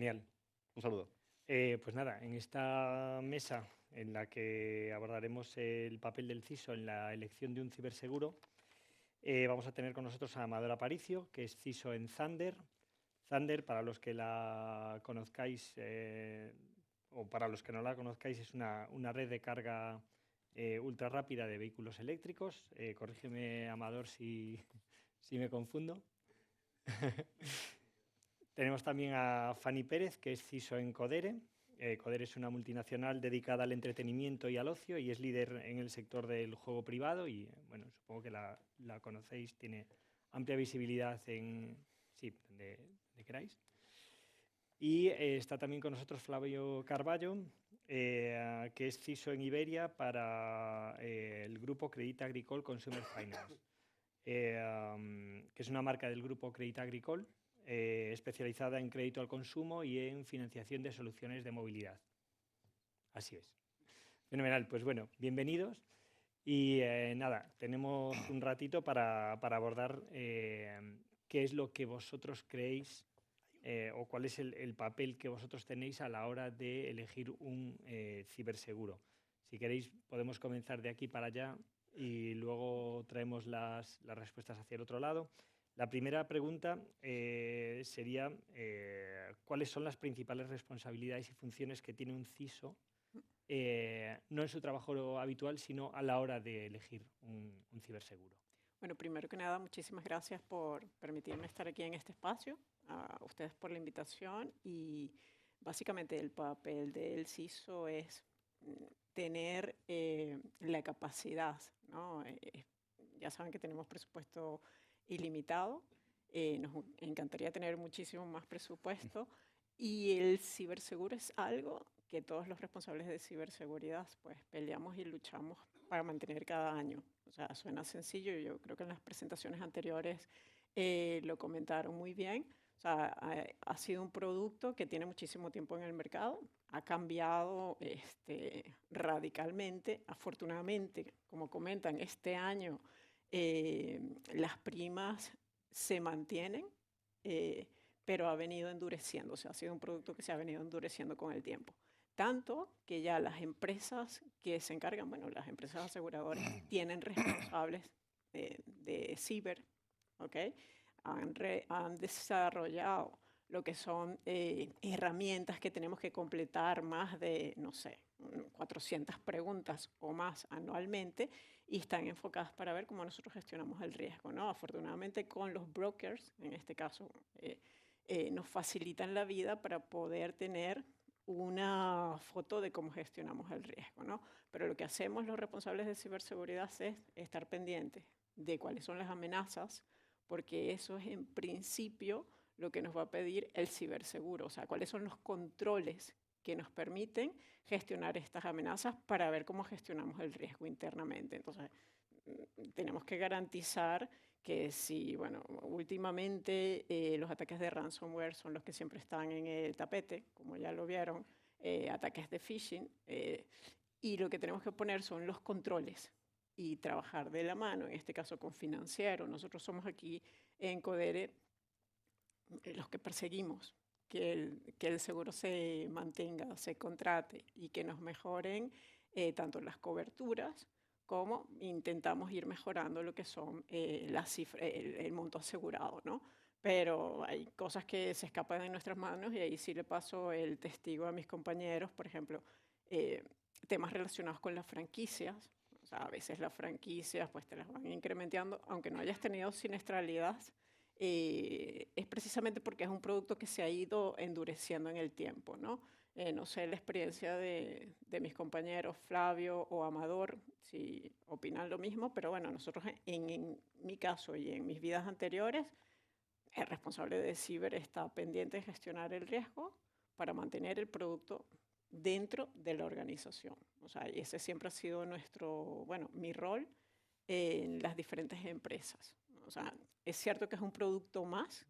Genial. Un saludo. Pues nada, en esta mesa en la que abordaremos el papel del CISO en la elección de un ciberseguro, vamos a tener con nosotros a Amador Aparicio, que es CISO en Thunder. Thunder, para los que la conozcáis o para los que no la conozcáis, es una red de carga ultra rápida de vehículos eléctricos. Corrígeme, Amador, si me confundo. Tenemos también a Fanny Pérez, que es CISO en Codere. Codere es una multinacional dedicada al entretenimiento y al ocio y es líder en el sector del juego privado y, bueno, supongo que la conocéis, tiene amplia visibilidad en... Sí, donde queráis. Y está también con nosotros Flavio Carballo, que es CISO en Iberia para el grupo Crédit Agricole Consumer Finance, que es una marca del grupo Crédit Agricole especializada en crédito al consumo y en financiación de soluciones de movilidad. Así es. Fenomenal. Pues bueno, bienvenidos. Y nada, tenemos un ratito para abordar qué es lo que vosotros creéis o cuál es el papel que vosotros tenéis a la hora de elegir un ciberseguro. Si queréis, podemos comenzar de aquí para allá y luego traemos las respuestas hacia el otro lado. La primera pregunta sería ¿cuáles son las principales responsabilidades y funciones que tiene un CISO, no en su trabajo habitual, sino a la hora de elegir un ciberseguro? Bueno, primero que nada, muchísimas gracias por permitirme estar aquí en este espacio, a ustedes por la invitación y básicamente el papel del CISO es tener la capacidad, ¿no? Ya saben que tenemos presupuesto ilimitado, nos encantaría tener muchísimo más presupuesto y el ciberseguro es algo que todos los responsables de ciberseguridad pues peleamos y luchamos para mantener cada año. O sea, suena sencillo, yo creo que en las presentaciones anteriores lo comentaron muy bien. O sea, ha sido un producto que tiene muchísimo tiempo en el mercado, ha cambiado radicalmente. Afortunadamente, como comentan, este año las primas se mantienen, pero ha venido endureciendo. O sea, ha sido un producto que se ha venido endureciendo con el tiempo. Tanto que ya las empresas que se encargan, bueno, las empresas aseguradoras tienen responsables de ciber, ¿ok? Han desarrollado lo que son herramientas que tenemos que completar más de, no sé, 400 preguntas o más anualmente y están enfocadas para ver cómo nosotros gestionamos el riesgo, ¿no? Afortunadamente con los brokers, en este caso, nos facilitan la vida para poder tener una foto de cómo gestionamos el riesgo, ¿no? Pero lo que hacemos los responsables de ciberseguridad es estar pendientes de cuáles son las amenazas, porque eso es en principio lo que nos va a pedir el ciberseguro, o sea, cuáles son los controles que nos permiten gestionar estas amenazas para ver cómo gestionamos el riesgo internamente. Entonces, tenemos que garantizar que si, bueno, últimamente los ataques de ransomware son los que siempre están en el tapete, como ya lo vieron, ataques de phishing, y lo que tenemos que poner son los controles y trabajar de la mano, en este caso con financiero. Nosotros somos aquí en Codere los que perseguimos que el seguro se mantenga, se contrate y que nos mejoren tanto las coberturas como intentamos ir mejorando lo que son las cifras, el monto asegurado, ¿no? Pero hay cosas que se escapan de nuestras manos y ahí sí le paso el testigo a mis compañeros, por ejemplo, temas relacionados con las franquicias. O sea, a veces las franquicias pues te las van incrementando, aunque no hayas tenido siniestralidad, es precisamente porque es un producto que se ha ido endureciendo en el tiempo, ¿no? No sé la experiencia de mis compañeros Flavio o Amador, si opinan lo mismo, pero bueno, nosotros en mi caso y en mis vidas anteriores, el responsable de ciber está pendiente de gestionar el riesgo para mantener el producto dentro de la organización. O sea, y ese siempre ha sido mi rol en las diferentes empresas. O sea, es cierto que es un producto más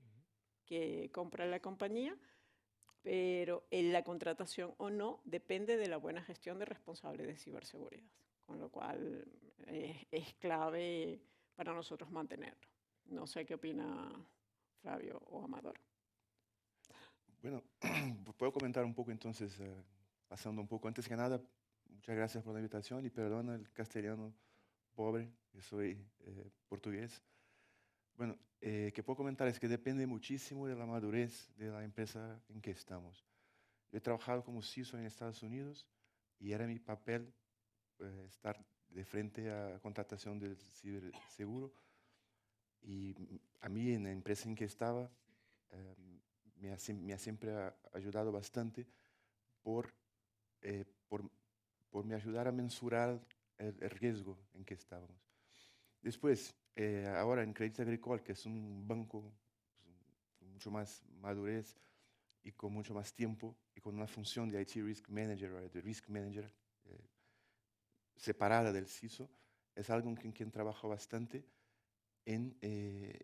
que compra la compañía, pero en la contratación o no depende de la buena gestión de responsable de ciberseguridad, con lo cual es clave para nosotros mantenerlo. No sé qué opina Flavio o Amador. Bueno, puedo comentar un poco entonces, pasando un poco. Antes que nada, muchas gracias por la invitación y perdona el castellano pobre, que soy portugués. Bueno, que puedo comentar es que depende muchísimo de la madurez de la empresa en que estamos. Yo he trabajado como CISO en Estados Unidos y era mi papel estar de frente a contratación del ciberseguro. Y a mí en la empresa en que estaba eh, me ha siempre ayudado bastante por, eh, por, por me ayudar a mensurar el riesgo en que estábamos. Después, ahora en Crédit Agricole, que es un banco pues, con mucho más madurez y con mucho más tiempo y con una función de IT Risk Manager o de Risk Manager eh, separada del CISO, es algo en quien trabajo bastante en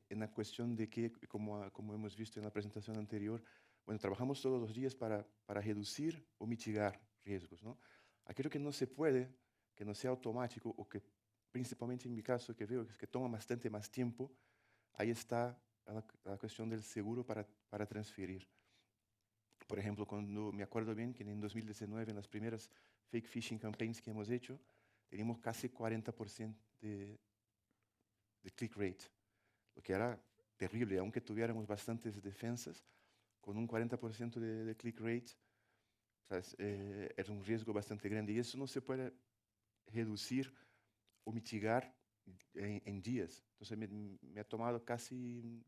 la cuestión de que, como hemos visto en la presentación anterior, bueno, trabajamos todos los días para reducir o mitigar riesgos, ¿no? Aquello que no se puede, que no sea automático o que principalmente en mi caso que veo que toma bastante más tiempo, ahí está la cuestión del seguro para transferir. Por ejemplo, cuando me acuerdo bien que en 2019, en las primeras fake phishing campaigns que hemos hecho, teníamos casi 40% de click rate, lo que era terrible, aunque tuviéramos bastantes defensas, con un 40% de click rate, ¿sabes? Era un riesgo bastante grande y eso no se puede reducir o mitigar en días. Entonces me ha tomado casi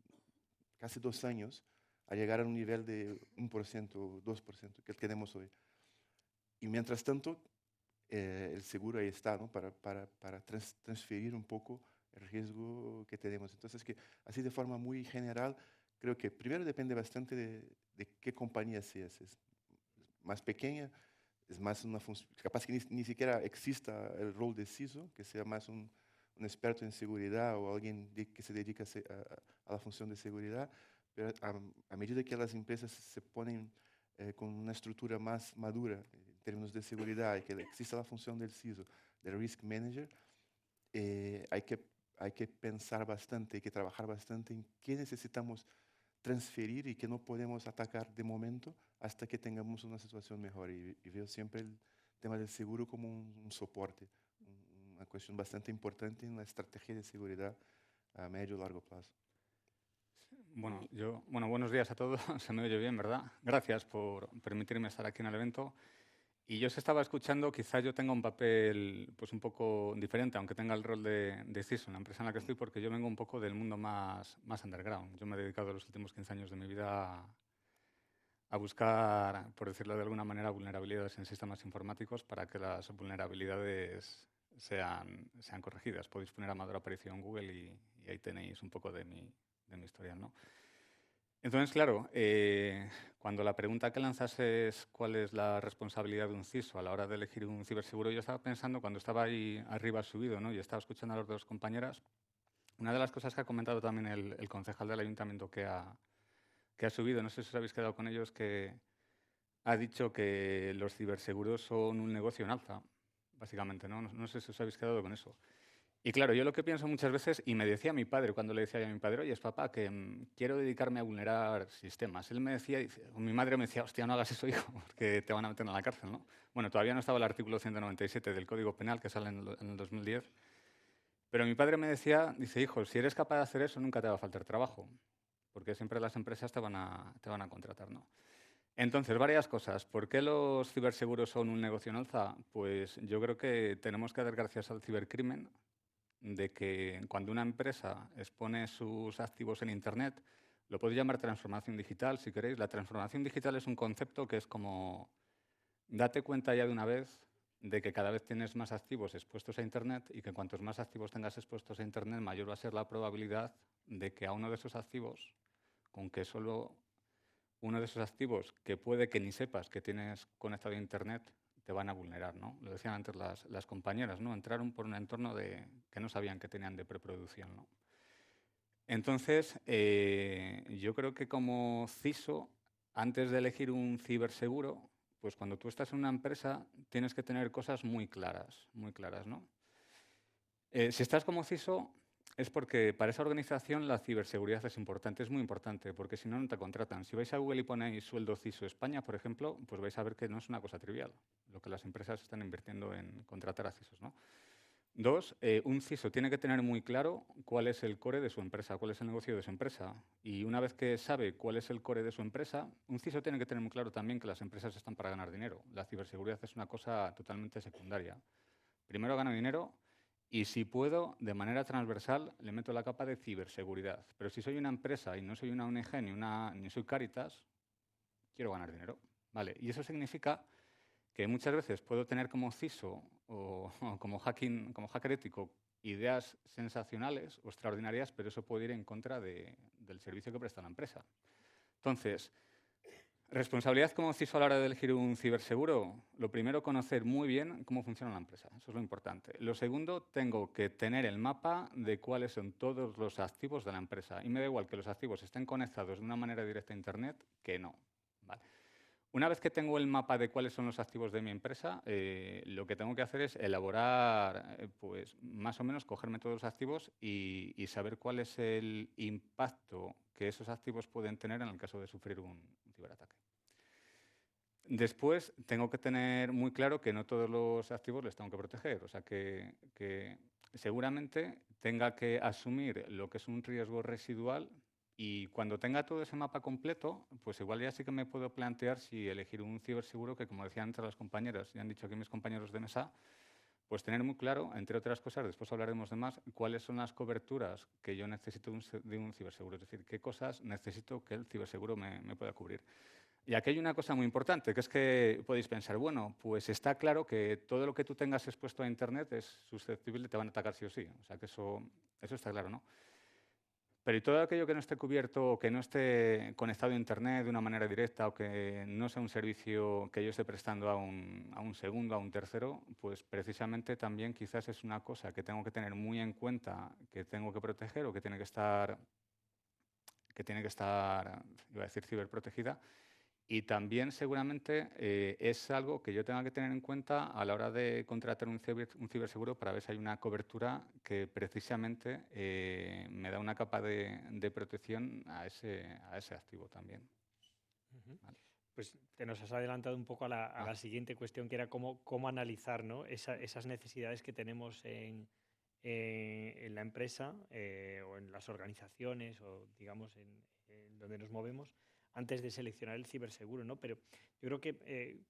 2 años a llegar a un nivel de 1% o 2% que tenemos hoy. Y mientras tanto, el seguro ahí está, ¿no? Para transferir un poco el riesgo que tenemos. Entonces, que así de forma muy general, creo que primero depende bastante de qué compañía seas. Es más pequeña, es más una función, capaz que ni siquiera exista el rol de CISO, que sea más un experto en seguridad o alguien que se dedica a la función de seguridad, pero a medida que las empresas se ponen con una estructura más madura en términos de seguridad y que exista la función del CISO, del Risk Manager, hay que pensar bastante, hay que trabajar bastante en qué necesitamos transferir y que no podemos atacar de momento hasta que tengamos una situación mejor. Y veo siempre el tema del seguro como un soporte, una cuestión bastante importante en la estrategia de seguridad a medio y largo plazo. Bueno, buenos días a todos. Se me oye bien, ¿verdad? Gracias por permitirme estar aquí en el evento. Y yo os estaba escuchando, quizá yo tenga un papel pues un poco diferente, aunque tenga el rol de CISO en la empresa en la que estoy, porque yo vengo un poco del mundo más underground. Yo me he dedicado los últimos 15 años de mi vida a buscar, por decirlo de alguna manera, vulnerabilidades en sistemas informáticos para que las vulnerabilidades sean corregidas. Podéis poner Amador Aparicio en Google y ahí tenéis un poco de mi historial, ¿no? Entonces, claro, cuando la pregunta que lanzas es cuál es la responsabilidad de un CISO a la hora de elegir un ciberseguro, yo estaba pensando, cuando estaba ahí arriba subido, ¿no? Y estaba escuchando a las dos compañeras, una de las cosas que ha comentado también el concejal del ayuntamiento que ha subido, no sé si os habéis quedado con ellos, que ha dicho que los ciberseguros son un negocio en alza, básicamente, ¿no? No sé si os habéis quedado con eso. Y claro, yo lo que pienso muchas veces, y me decía mi padre cuando le decía a mi padre, oye, papá, que quiero dedicarme a vulnerar sistemas. Él me decía, o mi madre me decía, hostia, no hagas eso, hijo, porque te van a meter en la cárcel, ¿no? Bueno, todavía no estaba el artículo 197 del Código Penal que sale en el 2010, pero mi padre me decía, dice, hijo, si eres capaz de hacer eso, nunca te va a faltar trabajo, porque siempre las empresas te van a contratar, ¿no? Entonces, varias cosas. ¿Por qué los ciberseguros son un negocio en alza? Pues yo creo que tenemos que dar gracias al cibercrimen, de que cuando una empresa expone sus activos en Internet, lo podéis llamar transformación digital, si queréis. La transformación digital es un concepto que es como, date cuenta ya de una vez de que cada vez tienes más activos expuestos a Internet y que cuantos más activos tengas expuestos a Internet, mayor va a ser la probabilidad de que a uno de esos activos, con que solo uno de esos activos que puede que ni sepas que tienes conectado a Internet, te van a vulnerar, ¿no? Lo decían antes las compañeras, ¿no? Entraron por un entorno que no sabían que tenían de preproducción, ¿no? Entonces, yo creo que como CISO, antes de elegir un ciberseguro, pues cuando tú estás en una empresa tienes que tener cosas muy claras, ¿no? Si estás como CISO, es porque para esa organización la ciberseguridad es importante, es muy importante, porque si no, no te contratan. Si vais a Google y ponéis sueldo CISO España, por ejemplo, pues vais a ver que no es una cosa trivial, lo que las empresas están invirtiendo en contratar a CISOs, ¿no? Dos, un CISO tiene que tener muy claro cuál es el core de su empresa, cuál es el negocio de su empresa. Y una vez que sabe cuál es el core de su empresa, un CISO tiene que tener muy claro también que las empresas están para ganar dinero. La ciberseguridad es una cosa totalmente secundaria. Primero gano dinero y si puedo, de manera transversal, le meto la capa de ciberseguridad. Pero si soy una empresa y no soy una ONG ni soy Cáritas, quiero ganar dinero. Vale, y eso significa que muchas veces puedo tener como CISO o como hacker ético ideas sensacionales o extraordinarias, pero eso puede ir en contra del servicio que presta la empresa. Entonces, responsabilidad como CISO a la hora de elegir un ciberseguro. Lo primero, conocer muy bien cómo funciona la empresa. Eso es lo importante. Lo segundo, tengo que tener el mapa de cuáles son todos los activos de la empresa. Y me da igual que los activos estén conectados de una manera directa a Internet que no. ¿Vale? Una vez que tengo el mapa de cuáles son los activos de mi empresa, lo que tengo que hacer es elaborar, pues más o menos cogerme todos los activos y saber cuál es el impacto que esos activos pueden tener en el caso de sufrir un ciberataque. Después, tengo que tener muy claro que no todos los activos les tengo que proteger. O sea, que seguramente tenga que asumir lo que es un riesgo residual y cuando tenga todo ese mapa completo, pues igual ya sí que me puedo plantear si elegir un ciberseguro que, como decían entre las compañeras, ya han dicho aquí mis compañeros de mesa, pues tener muy claro, entre otras cosas, después hablaremos de más, cuáles son las coberturas que yo necesito de un ciberseguro. Es decir, qué cosas necesito que el ciberseguro me pueda cubrir. Y aquí hay una cosa muy importante, que es que podéis pensar, bueno, pues está claro que todo lo que tú tengas expuesto a Internet es susceptible, te van a atacar sí o sí. O sea, que eso está claro, ¿no? Pero y todo aquello que no esté cubierto o que no esté conectado a Internet de una manera directa o que no sea un servicio que yo esté prestando a un segundo, a un tercero, pues precisamente también quizás es una cosa que tengo que tener muy en cuenta, que tengo que proteger o que tiene que estar, iba a decir, ciberprotegida. Y también seguramente es algo que yo tenga que tener en cuenta a la hora de contratar un ciberseguro para ver si hay una cobertura que precisamente me da una capa de protección a ese activo también. ¿Vale? Pues te nos has adelantado un poco a la siguiente cuestión, que era cómo analizar, ¿no? esas necesidades que tenemos en la empresa o en las organizaciones o, digamos, en donde nos movemos antes de seleccionar el ciberseguro, ¿no? Pero yo creo que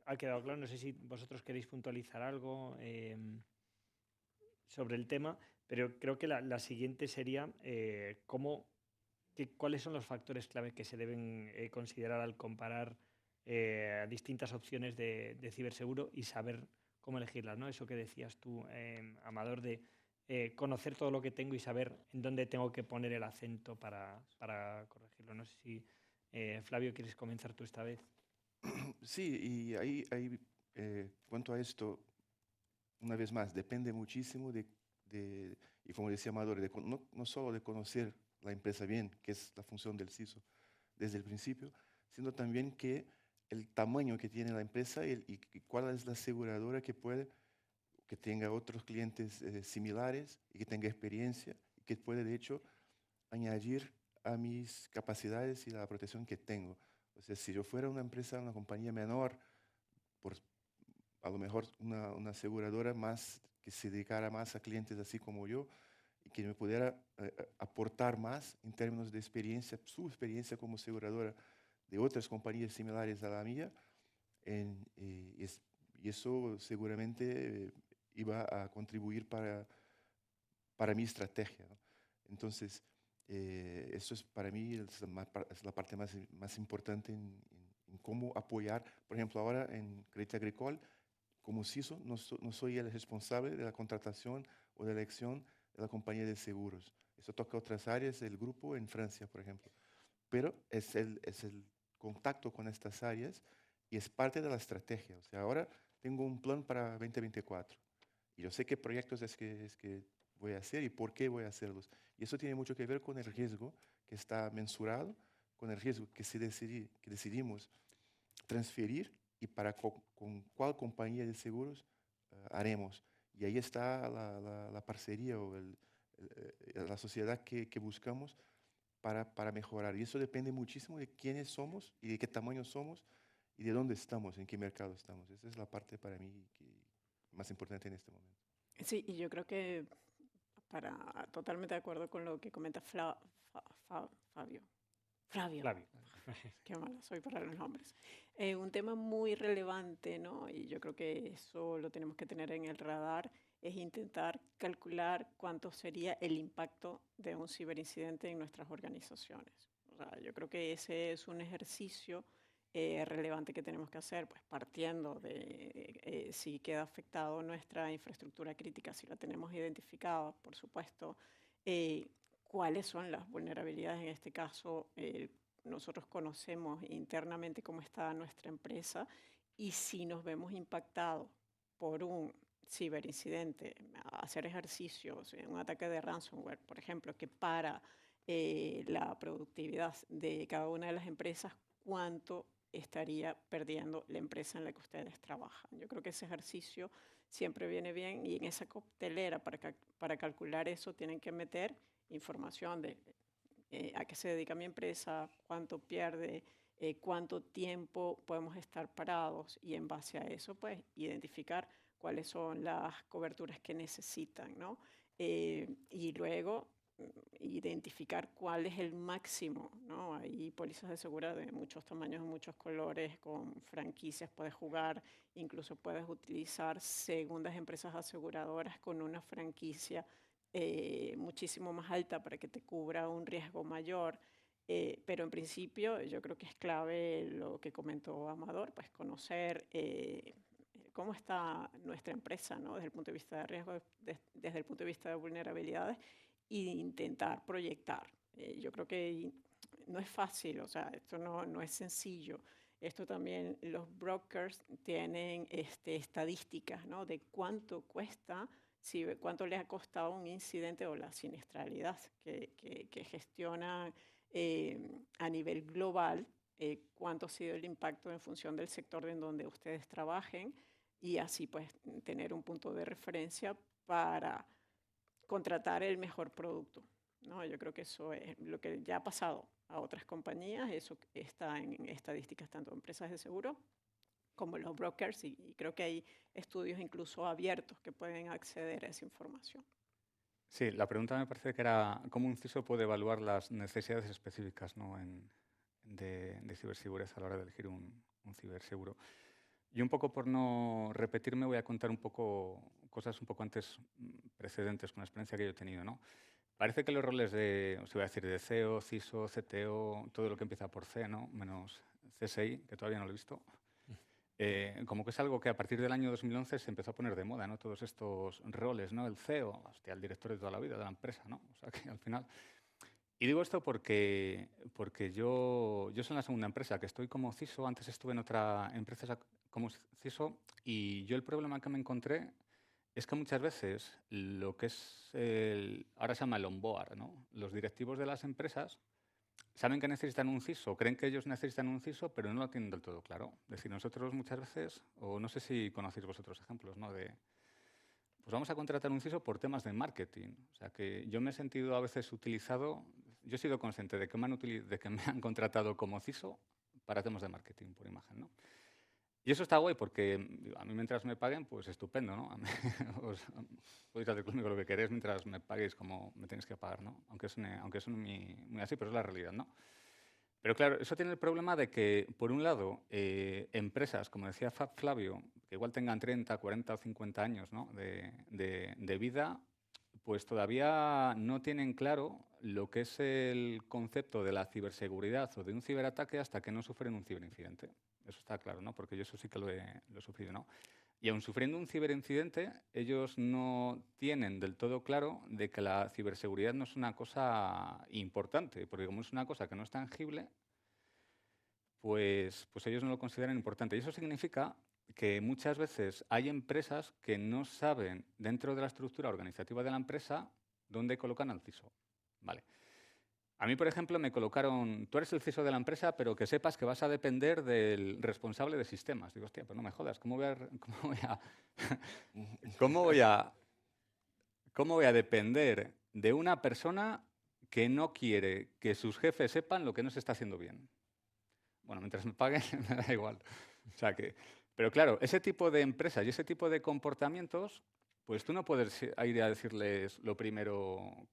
ha quedado claro, no sé si vosotros queréis puntualizar algo sobre el tema, pero creo que la siguiente sería cuáles son los factores clave que se deben considerar al comparar distintas opciones de ciberseguro y saber cómo elegirlas, ¿no? Eso que decías tú, Amador, de conocer todo lo que tengo y saber en dónde tengo que poner el acento para corregirlo. No sé si, Flavio, quieres comenzar tú esta vez. Sí, y ahí cuanto a esto, una vez más, depende muchísimo y como decía Amador, no solo de conocer la empresa bien, que es la función del CISO desde el principio, sino también que el tamaño que tiene la empresa y cuál es la aseguradora que tenga otros clientes similares y que tenga experiencia y que puede, de hecho, añadir a mis capacidades y a la protección que tengo. O sea, si yo fuera una empresa, una compañía menor, por, a lo mejor una aseguradora más que se dedicara más a clientes así como yo y que me pudiera aportar más en términos de experiencia, su experiencia como aseguradora de otras compañías similares a la mía, y eso seguramente iba a contribuir para mi estrategia, ¿no? Entonces, eso es para mí es la parte más importante en cómo apoyar. Por ejemplo, ahora en Crédit Agricole, como CISO, no soy el responsable de la contratación o de la elección de la compañía de seguros. Eso toca otras áreas del grupo en Francia, por ejemplo. Pero es el contacto con estas áreas y es parte de la estrategia. O sea, ahora tengo un plan para 2024 y yo sé qué proyectos es que voy a hacer y por qué voy a hacerlos. Y eso tiene mucho que ver con el riesgo que está mensurado, con el riesgo que decidimos transferir y con cuál compañía de seguros haremos. Y ahí está la parcería o la sociedad que buscamos para mejorar. Y eso depende muchísimo de quiénes somos y de qué tamaño somos y de dónde estamos, en qué mercado estamos. Esa es la parte para mí más importante en este momento. Sí, y yo creo que totalmente de acuerdo con lo que comenta Fabio. Flavio. Qué mala soy para los nombres. Un tema muy relevante, ¿no? Y yo creo que eso lo tenemos que tener en el radar, es intentar calcular cuánto sería el impacto de un ciberincidente en nuestras organizaciones. O sea, yo creo que ese es un ejercicio relevante que tenemos que hacer, pues partiendo de si queda afectado nuestra infraestructura crítica, si la tenemos identificada, por supuesto, cuáles son las vulnerabilidades en este caso. Nosotros conocemos internamente cómo está nuestra empresa y si nos vemos impactados por un ciberincidente, hacer ejercicios, un ataque de ransomware, por ejemplo, que para la productividad de cada una de las empresas, ¿cuánto estaría perdiendo la empresa en la que ustedes trabajan? Yo creo que ese ejercicio siempre viene bien y en esa coctelera para calcular eso tienen que meter información de a qué se dedica mi empresa, cuánto pierde, cuánto tiempo podemos estar parados y en base a eso, pues, identificar cuáles son las coberturas que necesitan, ¿no? Y luego identificar cuál es el máximo, ¿no? Hay pólizas de seguridad de muchos tamaños, de muchos colores, con franquicias, puedes jugar, incluso puedes utilizar segundas empresas aseguradoras con una franquicia muchísimo más alta para que te cubra un riesgo mayor. Pero en principio yo creo que es clave lo que comentó Amador, pues conocer cómo está nuestra empresa, ¿no? Desde el punto de vista de riesgo, desde el punto de vista de vulnerabilidades e intentar proyectar. Yo creo que no es fácil, o sea, esto no es sencillo. Esto también los brokers tienen estadísticas, ¿no? De cuánto cuesta, cuánto les ha costado un incidente o la siniestralidad que gestionan a nivel global, cuánto ha sido el impacto en función del sector en donde ustedes trabajen y así pues tener un punto de referencia para contratar el mejor producto, ¿no? Yo creo que eso es lo que ya ha pasado a otras compañías, eso está en estadísticas tanto de empresas de seguro como los brokers y creo que hay estudios incluso abiertos que pueden acceder a esa información. Sí, la pregunta me parece que era cómo un CISO puede evaluar las necesidades específicas, ¿no? de ciberseguridad a la hora de elegir un ciberseguro. Y un poco por no repetirme, voy a contar un poco cosas un poco antes precedentes con la experiencia que yo he tenido, ¿no? Parece que los roles os iba a decir, de CEO, CISO, CTO, todo lo que empieza por C, ¿no? Menos CSI, que todavía no lo he visto. Como que es algo que a partir del año 2011 se empezó a poner de moda, ¿no? Todos estos roles, ¿no? El CEO, hostia, el director de toda la vida de la empresa, ¿no? O sea que al final... Y digo esto porque yo soy en la segunda empresa, que estoy como CISO, antes estuve en otra empresa como CISO, y yo el problema que me encontré es que muchas veces lo que es ahora se llama el onboard, ¿no? Los directivos de las empresas saben que necesitan un CISO, creen que ellos necesitan un CISO, pero no lo tienen del todo claro. Es decir, nosotros muchas veces, o no sé si conocéis vosotros ejemplos, ¿no? Pues vamos a contratar un CISO por temas de marketing. O sea, que yo me he sentido a veces utilizado, yo he sido consciente de que me han contratado como CISO para temas de marketing por imagen, ¿no? Y eso está guay porque a mí mientras me paguen, pues estupendo, ¿no? Podéis hacer conmigo lo que queréis mientras me paguéis como me tenéis que pagar, ¿no? Aunque suene muy así, pero es la realidad, ¿no? Pero claro, eso tiene el problema de que, por un lado, empresas, como decía Flavio, que igual tengan 30, 40 o 50 años, ¿no? de vida, pues todavía no tienen claro lo que es el concepto de la ciberseguridad o de un ciberataque hasta que no sufren un ciberincidente. Eso está claro, ¿no? Porque yo eso sí que lo he sufrido, ¿no? Y aun sufriendo un ciberincidente, ellos no tienen del todo claro de que la ciberseguridad no es una cosa importante, porque como es una cosa que no es tangible, pues ellos no lo consideran importante. Y eso significa que muchas veces hay empresas que no saben dentro de la estructura organizativa de la empresa dónde colocan al CISO. Vale. A mí, por ejemplo, me colocaron, tú eres el CISO de la empresa, pero que sepas que vas a depender del responsable de sistemas. Digo, hostia, pues no me jodas, ¿cómo voy a depender de una persona que no quiere que sus jefes sepan lo que no se está haciendo bien. Bueno, mientras me paguen, me da igual. O sea que, pero claro, ese tipo de empresas y ese tipo de comportamientos, pues tú no puedes ir a decirles lo primero,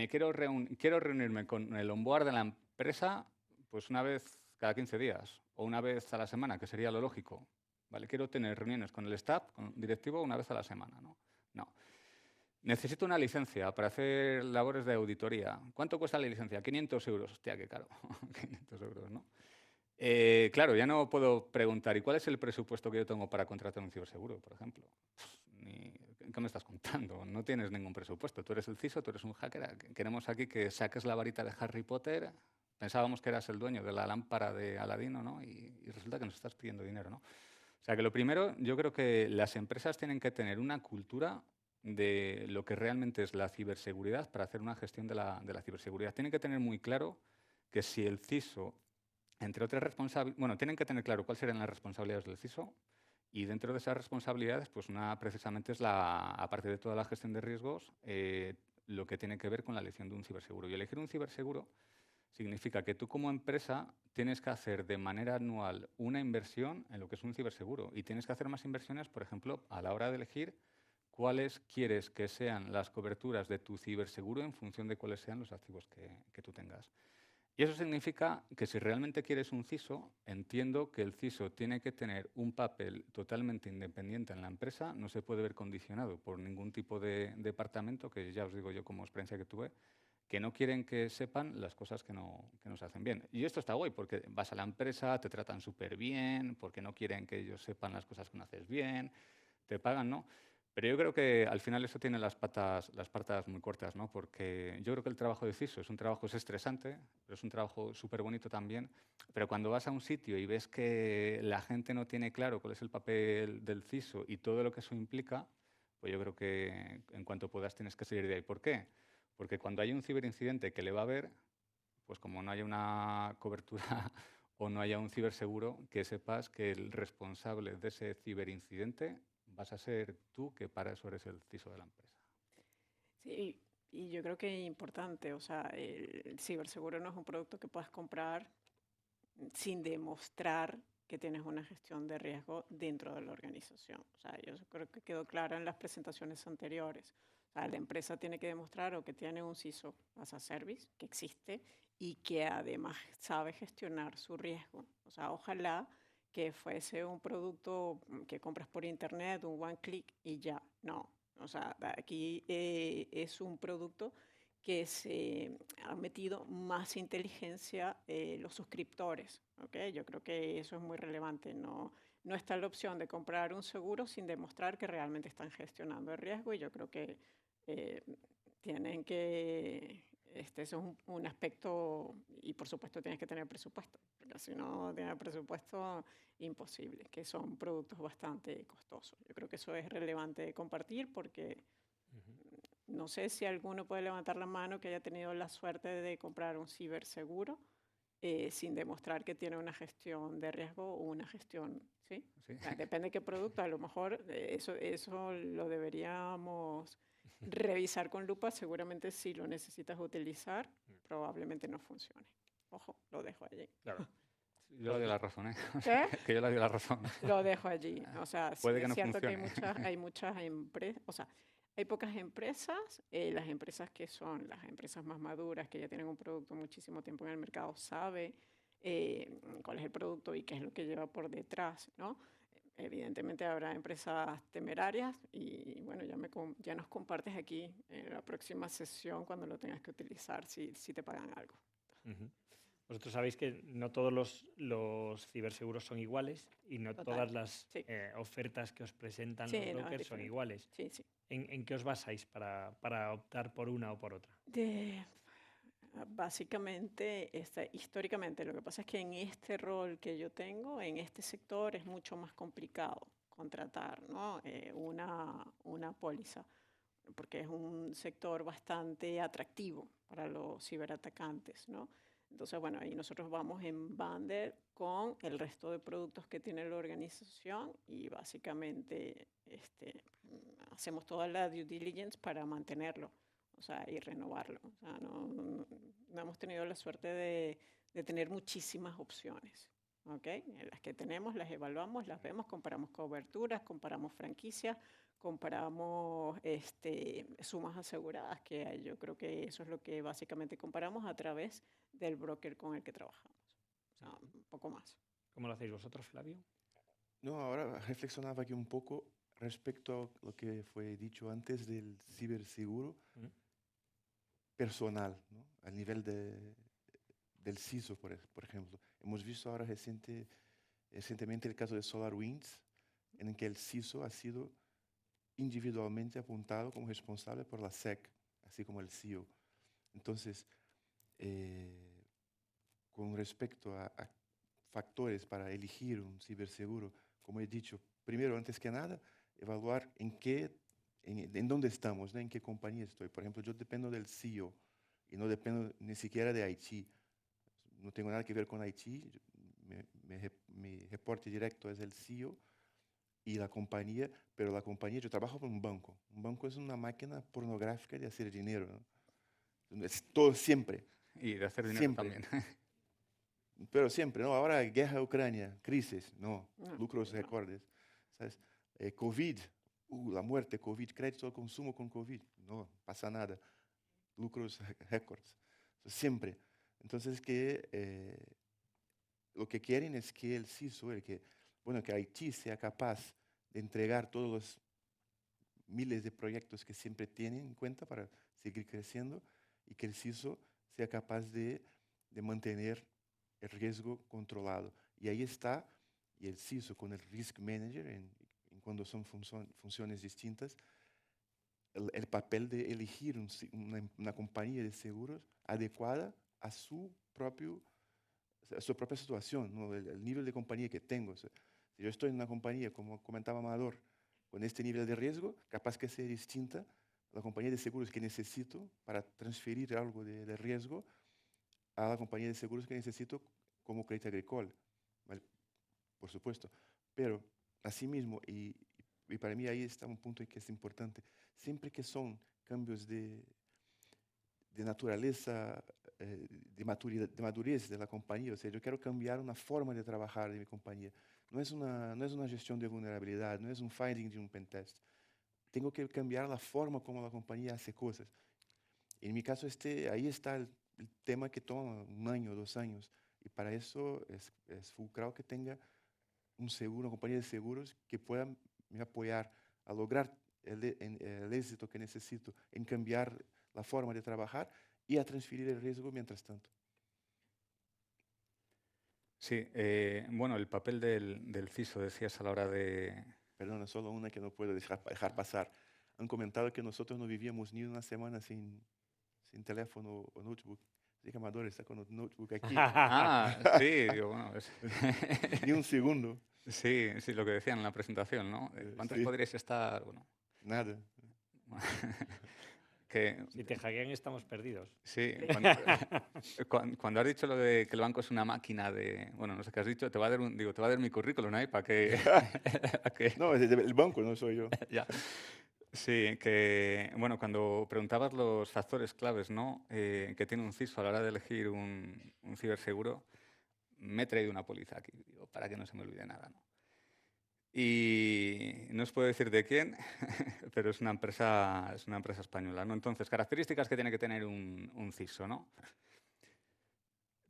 quiero reunirme con el onboard de la empresa pues una vez cada 15 días o una vez a la semana, que sería lo lógico. ¿Vale? Quiero tener reuniones con el staff, con el directivo, una vez a la semana. No. Necesito una licencia para hacer labores de auditoría. ¿Cuánto cuesta la licencia? 500 euros. Hostia, qué caro. 500 euros, ¿no? Claro, ya no puedo preguntar, ¿y cuál es el presupuesto que yo tengo para contratar un ciberseguro, por ejemplo? ¿Qué me estás contando? No tienes ningún presupuesto. Tú eres el CISO, tú eres un hacker. Queremos aquí que saques la varita de Harry Potter. Pensábamos que eras el dueño de la lámpara de Aladino, ¿no? Y resulta que nos estás pidiendo dinero, ¿no? O sea, que lo primero, yo creo que las empresas tienen que tener una cultura de lo que realmente es la ciberseguridad para hacer una gestión de la ciberseguridad. Tienen que tener muy claro que si el CISO, entre otras responsabilidades, bueno, tienen que tener claro cuáles serían las responsabilidades del CISO y dentro de esas responsabilidades, pues una precisamente es aparte de toda la gestión de riesgos, lo que tiene que ver con la elección de un ciberseguro. Y elegir un ciberseguro significa que tú como empresa tienes que hacer de manera anual una inversión en lo que es un ciberseguro y tienes que hacer más inversiones, por ejemplo, a la hora de elegir cuáles quieres que sean las coberturas de tu ciberseguro en función de cuáles sean los activos que tú tengas. Y eso significa que si realmente quieres un CISO, entiendo que el CISO tiene que tener un papel totalmente independiente en la empresa, no se puede ver condicionado por ningún tipo de departamento, que ya os digo yo como experiencia que tuve, que no quieren que sepan las cosas que no se hacen bien. Y esto está guay, porque vas a la empresa, te tratan súper bien, porque no quieren que ellos sepan las cosas que no haces bien, te pagan, ¿no? Pero yo creo que al final eso tiene las patas muy cortas, ¿no? Porque yo creo que el trabajo de CISO es estresante, pero es un trabajo súper bonito también. Pero cuando vas a un sitio y ves que la gente no tiene claro cuál es el papel del CISO y todo lo que eso implica, pues yo creo que en cuanto puedas tienes que salir de ahí. ¿Por qué? Porque cuando hay un ciberincidente que le va a haber, pues como no haya una cobertura o no haya un ciberseguro, que sepas que el responsable de ese ciberincidente vas a ser tú, que para eso eres el CISO de la empresa. Sí, y yo creo que es importante, o sea, el ciberseguro no es un producto que puedas comprar sin demostrar que tienes una gestión de riesgo dentro de la organización. O sea, yo creo que quedó claro en las presentaciones anteriores. O sea, la empresa tiene que demostrar o que tiene un CISO as a service, que existe, y que además sabe gestionar su riesgo. O sea, ojalá que fuese un producto que compras por internet, un one click y ya. No, o sea, aquí es un producto que se han metido más inteligencia los suscriptores. ¿Okay? Yo creo que eso es muy relevante. No está la opción de comprar un seguro sin demostrar que realmente están gestionando el riesgo y yo creo que eh, tienen que, eso es un aspecto y por supuesto tienes que tener presupuesto, porque si no tienes presupuesto, imposible, que son productos bastante costosos. Yo creo que eso es relevante compartir porque no sé si alguno puede levantar la mano que haya tenido la suerte de comprar un ciberseguro sin demostrar que tiene una gestión de riesgo o una gestión, ¿sí? Sí. O sea, depende de qué producto, a lo mejor eso lo deberíamos revisar con lupa, seguramente si lo necesitas utilizar, probablemente no funcione. Ojo, lo dejo allí. Claro. Yo le doy la razón, ¿eh? ¿Qué? Que yo le doy la razón. Lo dejo allí. O sea, sí Puede que es no cierto que funcione. hay muchas empresas, o sea, hay pocas empresas, las empresas que son las empresas más maduras, que ya tienen un producto muchísimo tiempo en el mercado, sabe cuál es el producto y qué es lo que lleva por detrás, ¿no? Evidentemente habrá empresas temerarias y bueno, ya nos compartes aquí en la próxima sesión cuando lo tengas que utilizar, si te pagan algo. Vosotros sabéis que no todos los ciberseguros son iguales y no Total. todas las Sí. Ofertas que os presentan Sí, los no, es brokers son diferente. iguales. Sí, sí. ¿En qué os basáis para optar por una o por otra? Básicamente, históricamente, lo que pasa es que en este rol que yo tengo, en este sector, es mucho más complicado contratar, ¿no? Una póliza, porque es un sector bastante atractivo para los ciberatacantes, ¿no? Entonces, bueno, ahí nosotros vamos en bundle con el resto de productos que tiene la organización y básicamente hacemos toda la due diligence para mantenerlo. O sea, y renovarlo. O sea, no hemos tenido la suerte de tener muchísimas opciones. ¿Ok? Las que tenemos las evaluamos, las vemos, comparamos coberturas, comparamos franquicias, comparamos sumas aseguradas, que yo creo que eso es lo que básicamente comparamos a través del broker con el que trabajamos. O sea, un poco más. ¿Cómo lo hacéis vosotros, Flavio? No, ahora reflexionaba aquí un poco respecto a lo que fue dicho antes del ciberseguro personal, ¿no? Al nivel del CISO, por ejemplo. Hemos visto ahora recientemente el caso de SolarWinds, en el que el CISO ha sido individualmente apuntado como responsable por la SEC, así como el CEO. Entonces, con respecto a factores para elegir un ciberseguro, como he dicho, primero, antes que nada, evaluar en dónde estamos, ¿no? En qué compañía estoy. Por ejemplo, yo dependo del CEO y no dependo ni siquiera de IT. No tengo nada que ver con IT. Mi reporte directo es el CEO y la compañía, pero la compañía, yo trabajo para un banco. Un banco es una máquina pornográfica de hacer dinero, ¿no? Es todo siempre. Y de hacer dinero Siempre. también. Pero siempre, ¿no? Ahora guerra Ucrania, crisis, no, No, lucros no. recordes, ¿sabes? COVID, la muerte, COVID, crédito al consumo con COVID, no pasa nada, lucros récords, siempre. Entonces, lo que quieren es que el CISO, que Haití sea capaz de entregar todos los miles de proyectos que siempre tienen en cuenta para seguir creciendo y que el CISO sea capaz de mantener el riesgo controlado. Y ahí está, y el CISO con el Risk Manager, en cuando son funciones distintas, el papel de elegir una compañía de seguros adecuada a su propia situación, ¿no? El nivel de compañía que tengo. O sea, si yo estoy en una compañía, como comentaba Amador, con este nivel de riesgo, capaz que sea distinta a la compañía de seguros que necesito para transferir algo de riesgo a la compañía de seguros que necesito como Crédit Agricole, ¿vale? Por supuesto. Pero, asimismo, y para mí ahí está un punto que es importante, siempre que son cambios de naturaleza, de madurez de la compañía, o sea, yo quiero cambiar una forma de trabajar de mi compañía. No es una gestión de vulnerabilidad, no es un finding de un pentest. Tengo que cambiar la forma como la compañía hace cosas. En mi caso, ahí está el tema que toma 1 año, 2 años. Y para eso es fulcral que tenga un seguro, una compañía de seguros que pueda me apoyar a lograr el éxito que necesito en cambiar la forma de trabajar y a transferir el riesgo mientras tanto. Sí, bueno, el papel del CISO, decías a la hora de... Perdona, solo una que no puedo dejar pasar. Han comentado que nosotros no vivíamos ni una semana sin teléfono o notebook. Así que Amador está con el notebook aquí. Ah, sí, digo, bueno, Ni un segundo. sí, sí, lo que decían en la presentación, ¿no? ¿Cuántos Sí, podríais estar? Bueno, nada. que Si te hackean, estamos perdidos. sí, Sí. cuando has dicho lo de que el banco es una máquina de, bueno, no sé qué has dicho, te va a dar te va a dar mi currículum ahí para que, No, es el banco, no soy yo. ya. Sí, que, bueno, cuando preguntabas los factores claves, ¿no? Que tiene un CISO a la hora de elegir un ciberseguro, me he traído una póliza aquí, digo, para que no se me olvide nada, ¿no? Y no os puedo decir de quién, pero es una empresa española, ¿no? Entonces, características que tiene que tener un CISO, ¿no?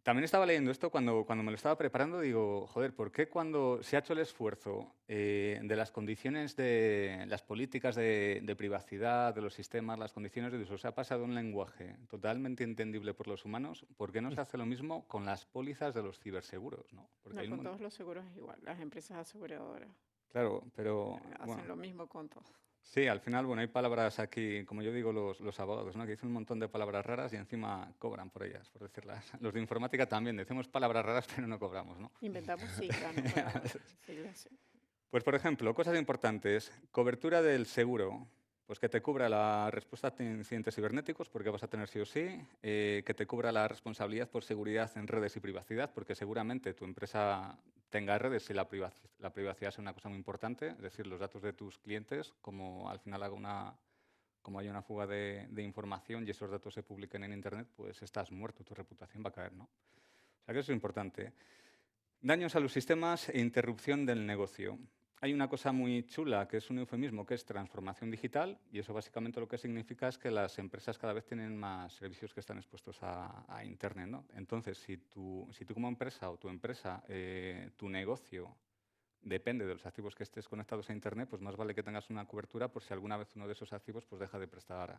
También estaba leyendo esto cuando me lo estaba preparando, digo, joder, ¿por qué cuando se ha hecho el esfuerzo de las condiciones de las políticas de privacidad, de los sistemas, las condiciones de uso, se ha pasado a un lenguaje totalmente entendible por los humanos? ¿Por qué no se hace lo mismo con las pólizas de los ciberseguros, ¿no? Porque No, hay un con todos los seguros es igual. Las empresas aseguradoras Claro, pero hacen bueno, lo mismo con todo. sí, al final, bueno, hay palabras aquí, como yo digo, los abogados, ¿no? Que dicen un montón de palabras raras y encima cobran por ellas, por decirlas. Los de informática también, decimos palabras raras pero no cobramos, ¿no? Inventamos siglas, ¿no? Para siglas, sí. Pues, por ejemplo, cosas importantes. Cobertura del seguro. Pues que te cubra la respuesta a incidentes cibernéticos, porque vas a tener sí o sí. Que te cubra la responsabilidad por seguridad en redes y privacidad, porque seguramente tu empresa tenga redes y la privacidad es una cosa muy importante. Es decir, los datos de tus clientes, como al final haga como hay una fuga de información y esos datos se publiquen en Internet, pues estás muerto, tu reputación va a caer, ¿no? O sea que eso es importante. Daños a los sistemas e interrupción del negocio. Hay una cosa muy chula, que es un eufemismo, que es transformación digital, y eso básicamente lo que significa es que las empresas cada vez tienen más servicios que están expuestos a Internet, ¿no? Entonces, si tú como empresa o tu empresa, tu negocio depende de los activos que estés conectados a Internet, pues más vale que tengas una cobertura por si alguna vez uno de esos activos pues deja de prestar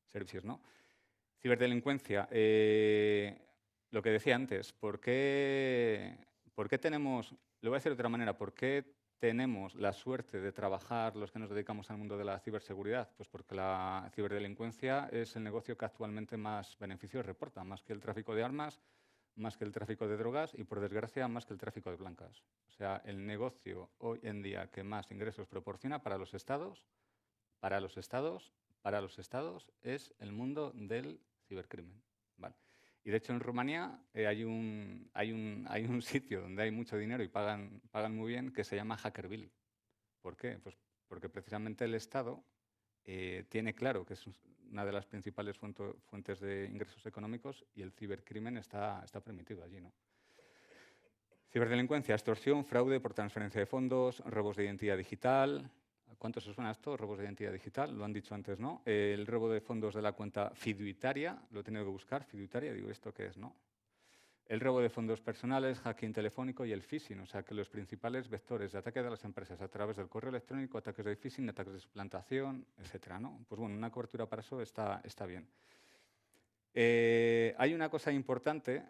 servicios, ¿no? Ciberdelincuencia. Lo que decía antes, ¿por qué tenemos, lo voy a decir de otra manera, por qué tenemos la suerte de trabajar los que nos dedicamos al mundo de la ciberseguridad? Pues porque la ciberdelincuencia es el negocio que actualmente más beneficios reporta, más que el tráfico de armas, más que el tráfico de drogas y, por desgracia, más que el tráfico de blancas. O sea, el negocio hoy en día que más ingresos proporciona para los estados es el mundo del cibercrimen. ¿Vale? Y de hecho en Rumanía hay un sitio donde hay mucho dinero y pagan muy bien, que se llama Hackerville. ¿Por qué? Pues porque precisamente el Estado tiene claro que es una de las principales fuentes de ingresos económicos y el cibercrimen está permitido allí, ¿no? Ciberdelincuencia, extorsión, fraude por transferencia de fondos, robos de identidad digital. ¿Cuánto se suena esto? Robos de identidad digital, lo han dicho antes, ¿no? El robo de fondos de la cuenta fiduciaria, lo he tenido que buscar, fiduciaria, digo, ¿esto qué es, no? El robo de fondos personales, hacking telefónico y el phishing, o sea que los principales vectores de ataque de las empresas a través del correo electrónico, ataques de phishing, ataques de suplantación, etcétera, ¿no? Pues bueno, una cobertura para eso está bien. Hay una cosa importante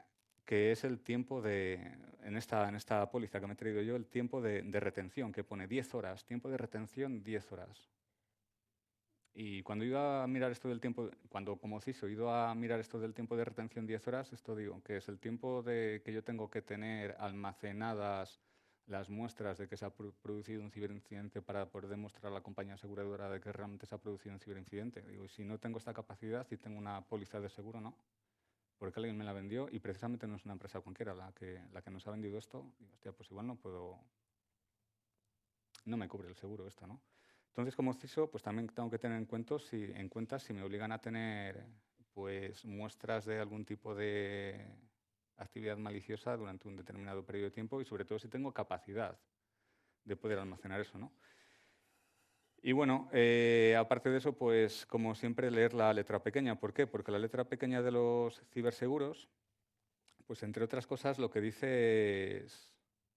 que es el tiempo en esta póliza que me he traído yo, el tiempo de retención, que pone 10 horas, tiempo de retención 10 horas. Y cuando iba a mirar esto del tiempo, cuando como CISO he ido a mirar esto del tiempo de retención 10 horas, esto digo, que es el tiempo que yo tengo que tener almacenadas las muestras de que se ha producido un ciberincidente para poder demostrar a la compañía aseguradora de que realmente se ha producido un ciberincidente. Digo, y si no tengo esta capacidad y tengo una póliza de seguro, ¿no? Porque alguien me la vendió y precisamente no es una empresa cualquiera la que nos ha vendido esto. Digo, hostia, pues igual no me cubre el seguro esto, ¿no? Entonces, como CISO, pues también tengo que tener en cuenta si me obligan a tener pues muestras de algún tipo de actividad maliciosa durante un determinado periodo de tiempo y sobre todo si tengo capacidad de poder almacenar eso, ¿no? Y bueno, aparte de eso, pues como siempre, leer la letra pequeña. ¿Por qué? Porque la letra pequeña de los ciberseguros, pues entre otras cosas, lo que dice es...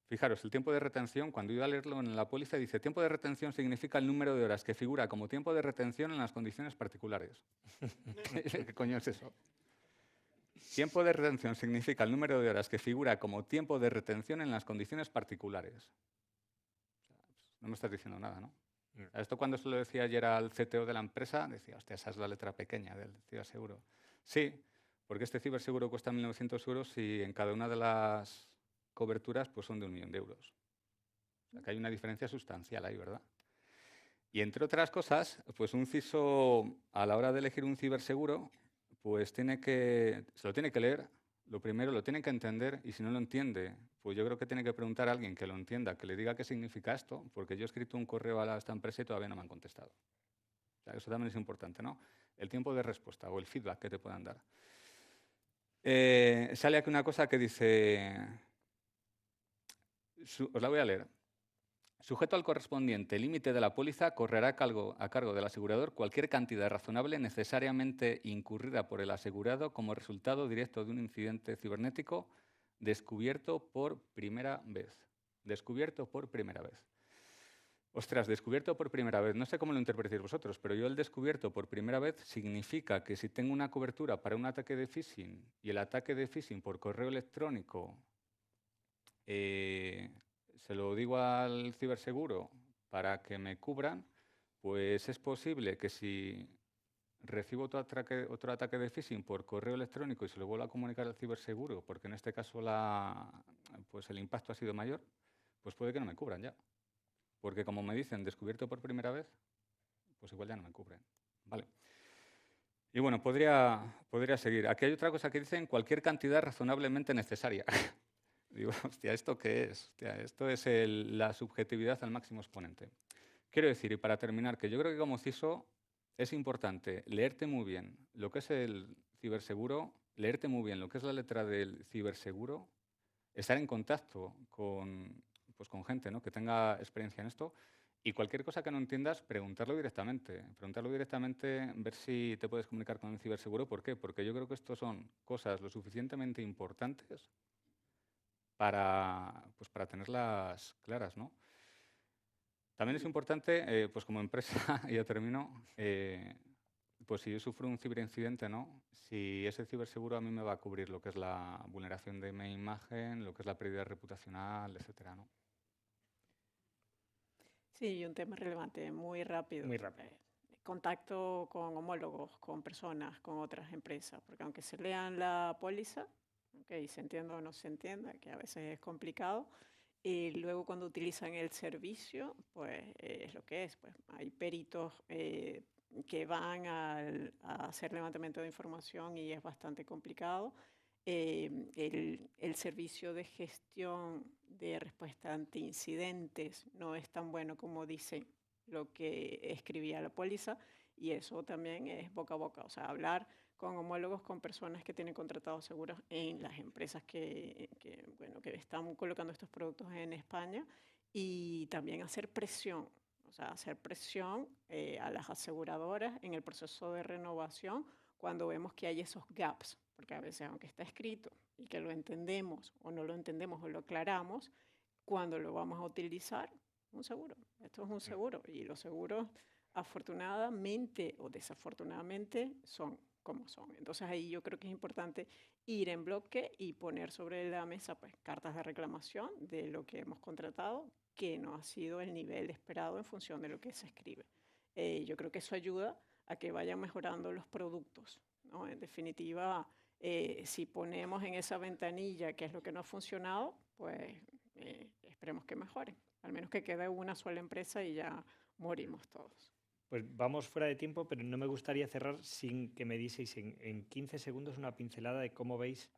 Fijaros, el tiempo de retención, cuando iba a leerlo en la póliza, dice tiempo de retención significa el número de horas que figura como tiempo de retención en las condiciones particulares. ¿Qué coño es eso? Tiempo de retención significa el número de horas que figura como tiempo de retención en las condiciones particulares. No me estás diciendo nada, ¿no? Esto cuando se lo decía ayer al CTO de la empresa, decía, hostia, esa es la letra pequeña del ciberseguro. Sí, porque este ciberseguro cuesta 1.900 euros y en cada una de las coberturas pues son de 1.000.000 euros. O sea que hay una diferencia sustancial ahí, ¿verdad? Y entre otras cosas, pues un CISO a la hora de elegir un ciberseguro, pues se lo tiene que leer, lo primero lo tiene que entender y si no lo entiende, pues yo creo que tiene que preguntar a alguien que lo entienda, que le diga qué significa esto, porque yo he escrito un correo a esta empresa y todavía no me han contestado. O sea, eso también es importante, ¿no? El tiempo de respuesta o el feedback que te puedan dar. Sale aquí una cosa que dice... Os la voy a leer. Sujeto al correspondiente límite de la póliza, correrá a cargo del asegurador cualquier cantidad razonable necesariamente incurrida por el asegurado como resultado directo de un incidente cibernético descubierto por primera vez. Descubierto por primera vez. Ostras, descubierto por primera vez. No sé cómo lo interpretáis vosotros, pero yo el descubierto por primera vez significa que si tengo una cobertura para un ataque de phishing y el ataque de phishing por correo electrónico se lo digo al ciberseguro para que me cubran, pues es posible que si recibo otro ataque de phishing por correo electrónico y se lo vuelvo a comunicar al ciberseguro, porque en este caso pues el impacto ha sido mayor, pues puede que no me cubran ya. Porque como me dicen descubierto por primera vez, pues igual ya no me cubren. Vale. Y bueno, podría seguir. Aquí hay otra cosa que dicen cualquier cantidad razonablemente necesaria. Digo, hostia, ¿esto qué es? Hostia, esto es la subjetividad al máximo exponente. Quiero decir, y para terminar, que yo creo que como CISO es importante leerte muy bien lo que es el ciberseguro, leerte muy bien lo que es la letra del ciberseguro, estar en contacto pues con gente, ¿no?, que tenga experiencia en esto, y cualquier cosa que no entiendas, preguntarlo directamente. Preguntarlo directamente, ver si te puedes comunicar con el ciberseguro. ¿Por qué? Porque yo creo que esto son cosas lo suficientemente importantes pues para tenerlas claras, ¿no? También es importante, pues como empresa, y ya termino, pues si yo sufro un ciberincidente, ¿no?, si ese ciberseguro a mí me va a cubrir lo que es la vulneración de mi imagen, lo que es la pérdida reputacional, etcétera, ¿no? Sí, y un tema relevante, muy rápido. Muy rápido. Contacto con homólogos, con personas, con otras empresas, porque aunque se lean la póliza, okay, se entienda o no se entienda, que a veces es complicado, y luego cuando utilizan el servicio, pues es lo que es. Pues hay peritos que van a hacer levantamiento de información y es bastante complicado. El servicio de gestión de respuesta ante incidentes no es tan bueno como dice lo que escribía la póliza, y eso también es boca a boca, o sea, hablar con homólogos, con personas que tienen contratados seguros en las empresas bueno, que están colocando estos productos en España, y también hacer presión, o sea, hacer presión a las aseguradoras en el proceso de renovación cuando vemos que hay esos gaps, porque a veces aunque está escrito y que lo entendemos o no lo entendemos o lo aclaramos, cuando lo vamos a utilizar, un seguro. Esto es un seguro y los seguros afortunadamente o desafortunadamente son como son. Entonces ahí yo creo que es importante ir en bloque y poner sobre la mesa pues cartas de reclamación de lo que hemos contratado que no ha sido el nivel esperado en función de lo que se escribe. Yo creo que eso ayuda a que vayan mejorando los productos, ¿no? En definitiva, si ponemos en esa ventanilla qué es lo que no ha funcionado, pues esperemos que mejore. Al menos que quede una sola empresa y ya morimos todos. Pues vamos fuera de tiempo, pero no me gustaría cerrar sin que me dieseis en 15 segundos una pincelada de cómo veis,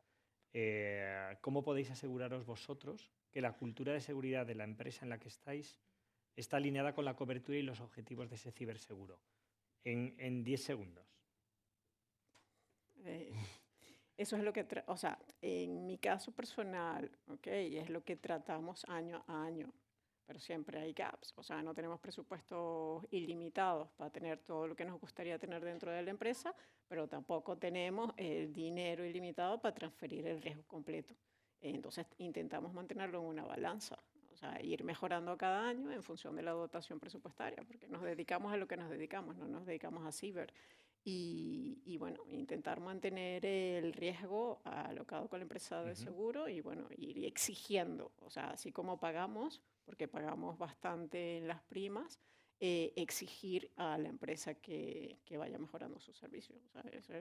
cómo podéis aseguraros vosotros que la cultura de seguridad de la empresa en la que estáis está alineada con la cobertura y los objetivos de ese ciberseguro. En 10 segundos. Eso es lo que, o sea, en mi caso personal, okay, es lo que tratamos año a año, pero siempre hay gaps, o sea, no tenemos presupuestos ilimitados para tener todo lo que nos gustaría tener dentro de la empresa, pero tampoco tenemos el dinero ilimitado para transferir el riesgo completo. Entonces intentamos mantenerlo en una balanza, o sea, ir mejorando cada año en función de la dotación presupuestaria, porque nos dedicamos a lo que nos dedicamos, no nos dedicamos a ciber. Y bueno, intentar mantener el riesgo alocado con la empresa de seguro y bueno, ir exigiendo, o sea, así como pagamos, porque pagamos bastante en las primas, exigir a la empresa que vaya mejorando su servicio. O sea, eso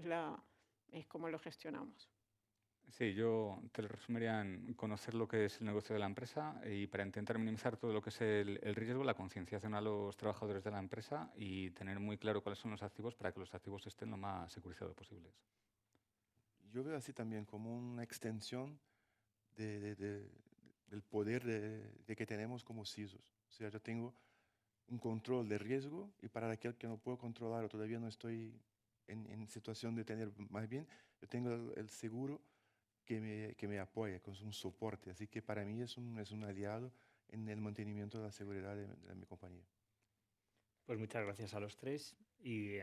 es como lo gestionamos. Sí, yo te lo resumiría en conocer lo que es el negocio de la empresa y para intentar minimizar todo lo que es el riesgo, la concienciación a los trabajadores de la empresa y tener muy claro cuáles son los activos para que los activos estén lo más securizados posibles. Yo veo así también como una extensión del poder de que tenemos como CISOs. O sea, yo tengo un control de riesgo y para aquel que no puedo controlar o todavía no estoy en situación de tener más bien, yo tengo el seguro que me apoya, con un soporte. Así que para mí es un aliado en el mantenimiento de la seguridad de mi compañía. Pues muchas gracias a los tres y